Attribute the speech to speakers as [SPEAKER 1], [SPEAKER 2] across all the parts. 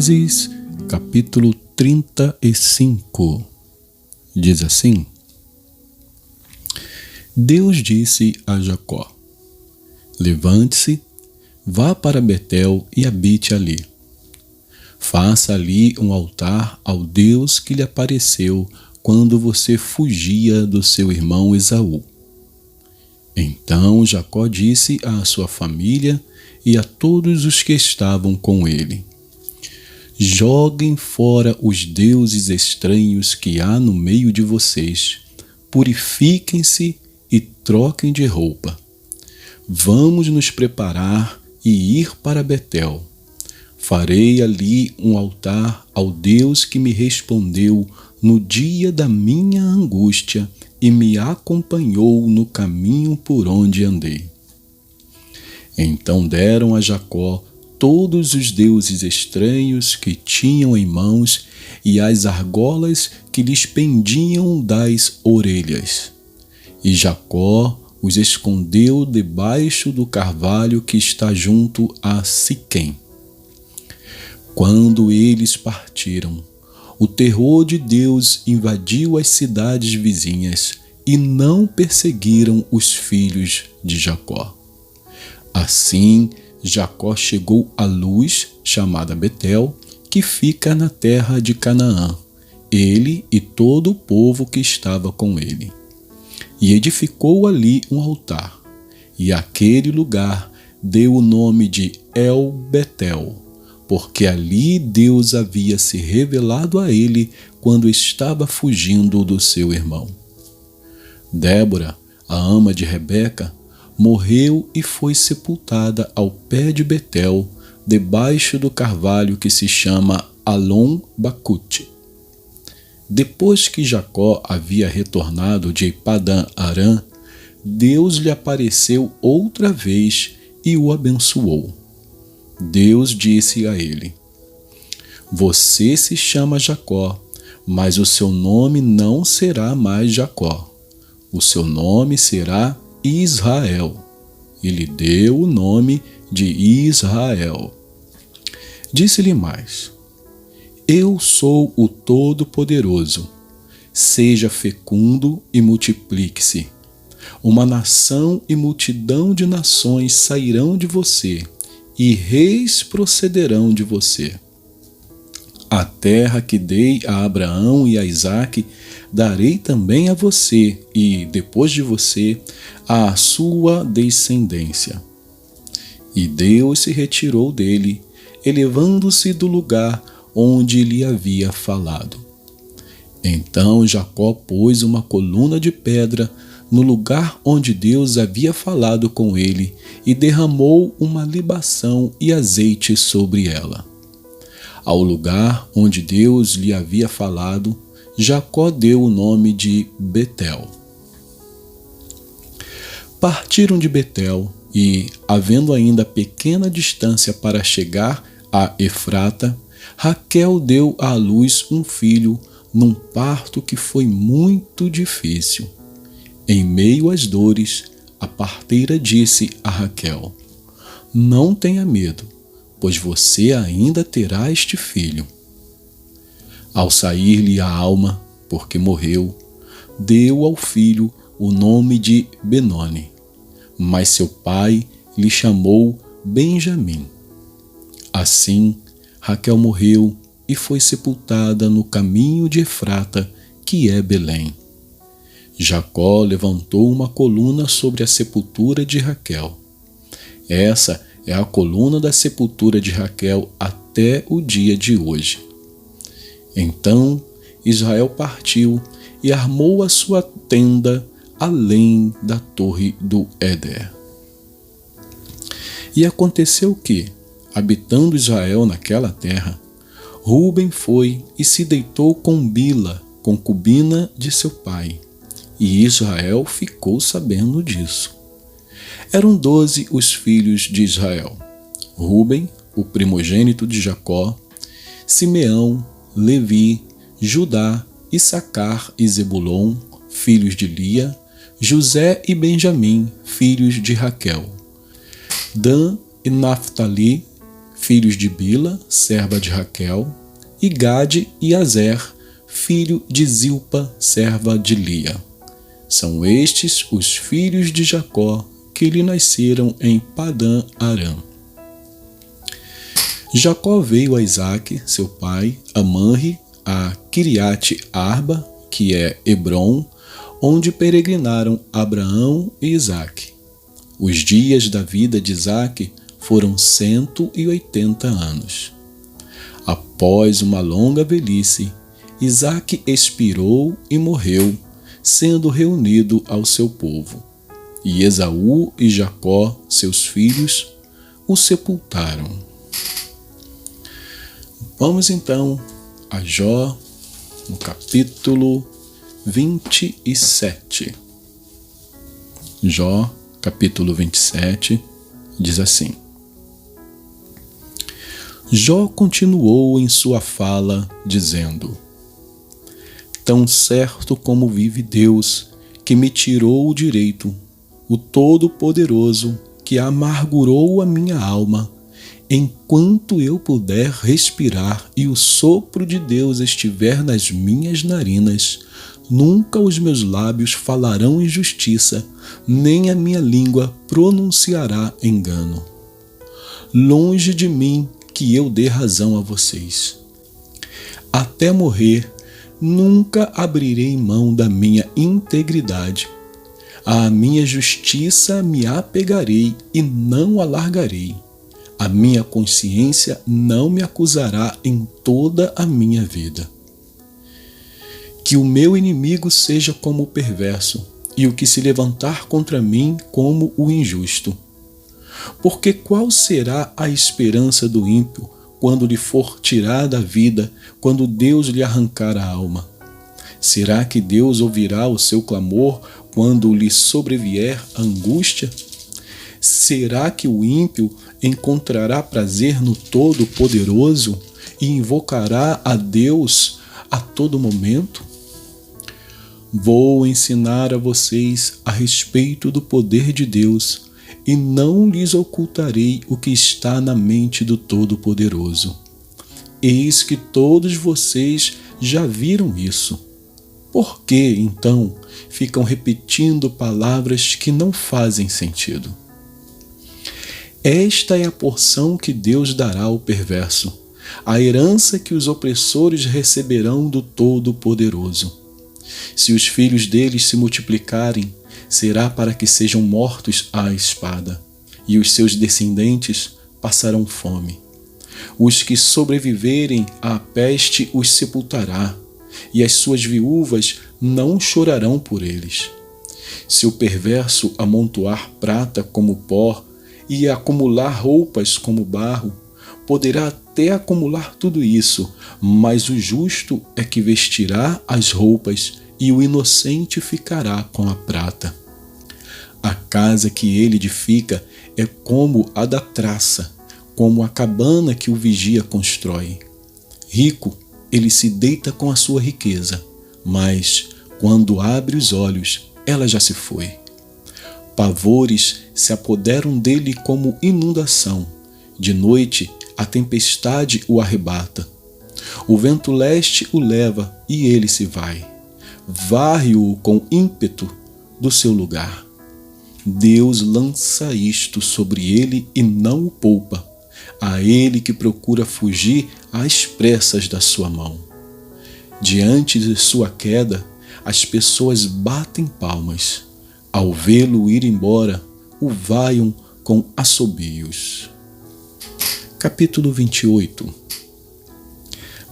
[SPEAKER 1] Gênesis, capítulo 35, diz assim: Deus disse a Jacó: levante-se, vá para Betel e habite ali. Faça ali um altar ao Deus que lhe apareceu quando você fugia do seu irmão Esaú. Então Jacó disse à sua família e a todos os que estavam com ele: joguem fora os deuses estranhos que há no meio de vocês, purifiquem-se e troquem de roupa. Vamos nos preparar e ir para Betel. Farei ali um altar ao Deus que me respondeu no dia da minha angústia e me acompanhou no caminho por onde andei. Então deram a Jacó todos os deuses estranhos que tinham em mãos e as argolas que lhes pendiam das orelhas. E Jacó os escondeu debaixo do carvalho que está junto a Siquém. Quando eles partiram, o terror de Deus invadiu as cidades vizinhas e não perseguiram os filhos de Jacó. Assim, Jacó chegou à luz, chamada Betel, que fica na terra de Canaã, ele e todo o povo que estava com ele. E edificou ali um altar, e àquele lugar deu o nome de El-Betel, porque ali Deus havia se revelado a ele quando estava fugindo do seu irmão. Débora, a ama de Rebeca, morreu e foi sepultada ao pé de Betel, debaixo do carvalho que se chama Alon-Bacute. Depois que Jacó havia retornado de Padã-Arã, Deus lhe apareceu outra vez e o abençoou. Deus disse a ele: você se chama Jacó, mas o seu nome não será mais Jacó. O seu nome será Israel. E lhe deu o nome de Israel. Disse-lhe mais: eu sou o Todo-Poderoso. Seja fecundo e multiplique-se. Uma nação e multidão de nações sairão de você, e reis procederão de você. A terra que dei a Abraão e a Isaque, darei também a você, e, depois de você, à sua descendência. E Deus se retirou dele, elevando-se do lugar onde lhe havia falado. Então Jacó pôs uma coluna de pedra no lugar onde Deus havia falado com ele e derramou uma libação e azeite sobre ela. Ao lugar onde Deus lhe havia falado, Jacó deu o nome de Betel. Partiram de Betel e, havendo ainda pequena distância para chegar a Efrata, Raquel deu à luz um filho num parto que foi muito difícil. Em meio às dores, a parteira disse a Raquel: não tenha medo, pois você ainda terá este filho. Ao sair-lhe a alma, porque morreu, deu ao filho o nome de Benoni, mas seu pai lhe chamou Benjamim. Assim, Raquel morreu e foi sepultada no caminho de Efrata, que é Belém. Jacó levantou uma coluna sobre a sepultura de Raquel. Essa é a coluna da sepultura de Raquel até o dia de hoje. Então Israel partiu e armou a sua tenda além da torre do Éder. E aconteceu que, habitando Israel naquela terra, Ruben foi e se deitou com Bila, concubina de seu pai, e Israel ficou sabendo disso. Eram 12 os filhos de Israel: Ruben, o primogênito de Jacó, Simeão, Levi, Judá, Issacar e Zebulon, filhos de Lia, José e Benjamim, filhos de Raquel, Dan e Naftali, filhos de Bila, serva de Raquel, e Gade e Azer, filho de Zilpa, serva de Lia. São estes os filhos de Jacó que lhe nasceram em Padã-Arã. Jacó veio a Isaque, seu pai, a Manre, a Quiriate-Arba, que é Hebrom, onde peregrinaram Abraão e Isaque. Os dias da vida de Isaque foram 180 anos. Após uma longa velhice, Isaque expirou e morreu, sendo reunido ao seu povo. E Esaú e Jacó, seus filhos, o sepultaram. Vamos então a Jó, no capítulo 27. Jó, capítulo 27, diz assim: Jó continuou em sua fala, dizendo: Tão certo como vive Deus, que me tirou o direito, o Todo-Poderoso, que amargurou a minha alma, enquanto eu puder respirar e o sopro de Deus estiver nas minhas narinas, nunca os meus lábios falarão injustiça, nem a minha língua pronunciará engano. Longe de mim que eu dê razão a vocês. Até morrer, nunca abrirei mão da minha integridade. À minha justiça me apegarei e não a largarei. A minha consciência não me acusará em toda a minha vida. Que o meu inimigo seja como o perverso, e o que se levantar contra mim como o injusto. Porque qual será a esperança do ímpio quando lhe for tirada a vida, quando Deus lhe arrancar a alma? Será que Deus ouvirá o seu clamor quando lhe sobrevier a angústia? Será que o ímpio encontrará prazer no Todo-Poderoso e invocará a Deus a todo momento? Vou ensinar a vocês a respeito do poder de Deus e não lhes ocultarei o que está na mente do Todo-Poderoso. Eis que todos vocês já viram isso. Por que, então, ficam repetindo palavras que não fazem sentido? Esta é a porção que Deus dará ao perverso, a herança que os opressores receberão do Todo-Poderoso. Se os filhos deles se multiplicarem, será para que sejam mortos à espada, e os seus descendentes passarão fome. Os que sobreviverem à peste os sepultará, e as suas viúvas não chorarão por eles. Se o perverso amontoar prata como pó e acumular roupas como barro, poderá até acumular tudo isso, mas o justo é que vestirá as roupas e o inocente ficará com a prata. A casa que ele edifica é como a da traça, como a cabana que o vigia constrói. Rico, ele se deita com a sua riqueza, mas, quando abre os olhos, ela já se foi. Pavores se apoderam dele como inundação. De noite, a tempestade o arrebata. O vento leste o leva e ele se vai. Varre-o com ímpeto do seu lugar. Deus lança isto sobre ele e não o poupa. A ele que procura fugir às pressas da sua mão. Diante de sua queda, as pessoas batem palmas. Ao vê-lo ir embora, o vaiam com assobios. Capítulo 28.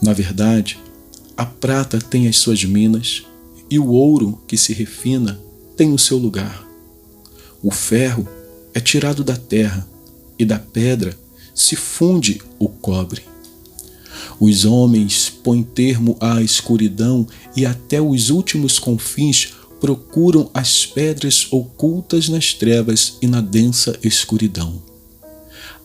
[SPEAKER 1] Na verdade, a prata tem as suas minas, e o ouro que se refina tem o seu lugar. O ferro é tirado da terra, e da pedra se funde o cobre. Os homens põem termo à escuridão e até os últimos confins procuram as pedras ocultas nas trevas e na densa escuridão.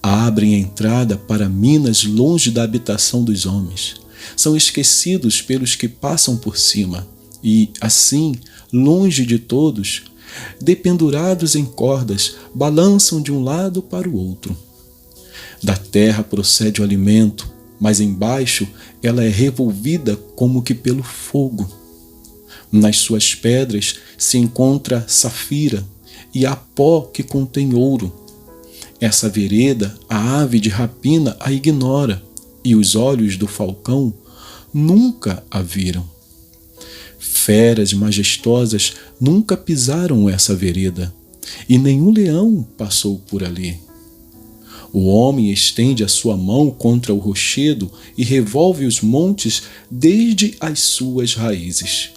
[SPEAKER 1] Abrem a entrada para minas longe da habitação dos homens. São esquecidos pelos que passam por cima e, assim, longe de todos, dependurados em cordas, balançam de um lado para o outro. Da terra procede o alimento, mas embaixo ela é revolvida como que pelo fogo. Nas suas pedras se encontra safira e há pó que contém ouro. Essa vereda a ave de rapina a ignora, e os olhos do falcão nunca a viram. Feras majestosas nunca pisaram essa vereda, e nenhum leão passou por ali. O homem estende a sua mão contra o rochedo e revolve os montes desde as suas raízes.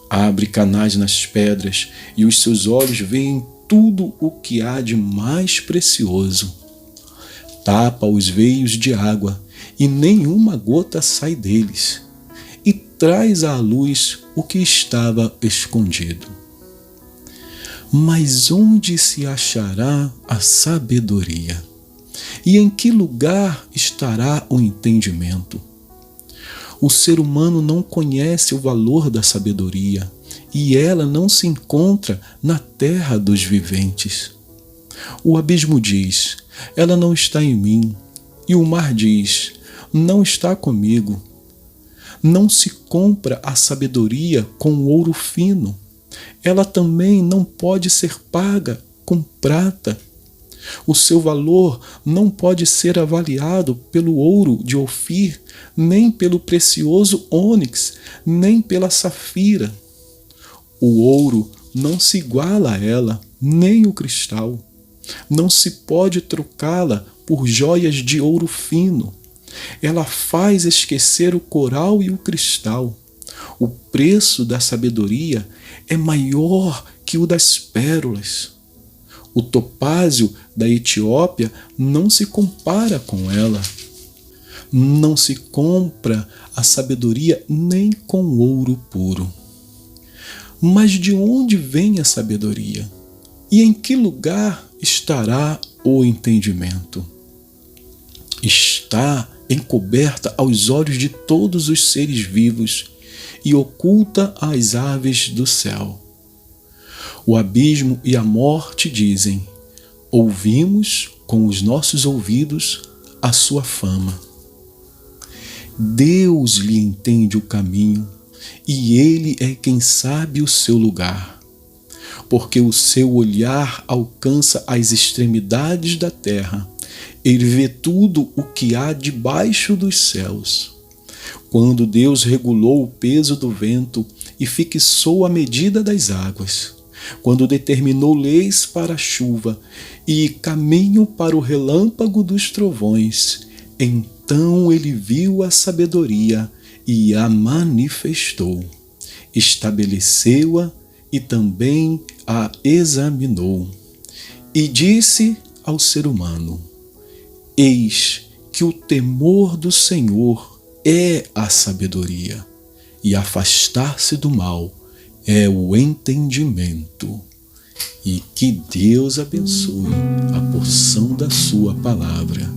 [SPEAKER 1] Abre canais nas pedras e os seus olhos veem tudo o que há de mais precioso. Tapa os veios de água e nenhuma gota sai deles, e traz à luz o que estava escondido. Mas onde se achará a sabedoria? E em que lugar estará o entendimento? O ser humano não conhece o valor da sabedoria, e ela não se encontra na terra dos viventes. O abismo diz: ela não está em mim, e o mar diz: não está comigo. Não se compra a sabedoria com ouro fino. Ela também não pode ser paga com prata. O seu valor não pode ser avaliado pelo ouro de Ofir, nem pelo precioso ônix, nem pela safira. O ouro não se iguala a ela, nem o cristal. Não se pode trocá-la por joias de ouro fino. Ela faz esquecer o coral e o cristal. O preço da sabedoria é maior que o das pérolas. O topázio da Etiópia não se compara com ela. Não se compra a sabedoria nem com ouro puro. Mas de onde vem a sabedoria? E em que lugar estará o entendimento? Está encoberta aos olhos de todos os seres vivos e oculta às aves do céu. O abismo e a morte dizem: ouvimos com os nossos ouvidos a sua fama. Deus lhe entende o caminho, e ele é quem sabe o seu lugar, porque o seu olhar alcança as extremidades da terra. Ele vê tudo o que há debaixo dos céus. Quando Deus regulou o peso do vento e fixou a medida das águas, quando determinou leis para a chuva e caminho para o relâmpago dos trovões, então ele viu a sabedoria e a manifestou, estabeleceu-a e também a examinou. E disse ao ser humano: eis que o temor do Senhor é a sabedoria, e afastar-se do mal é o entendimento. E que Deus abençoe a porção da sua palavra.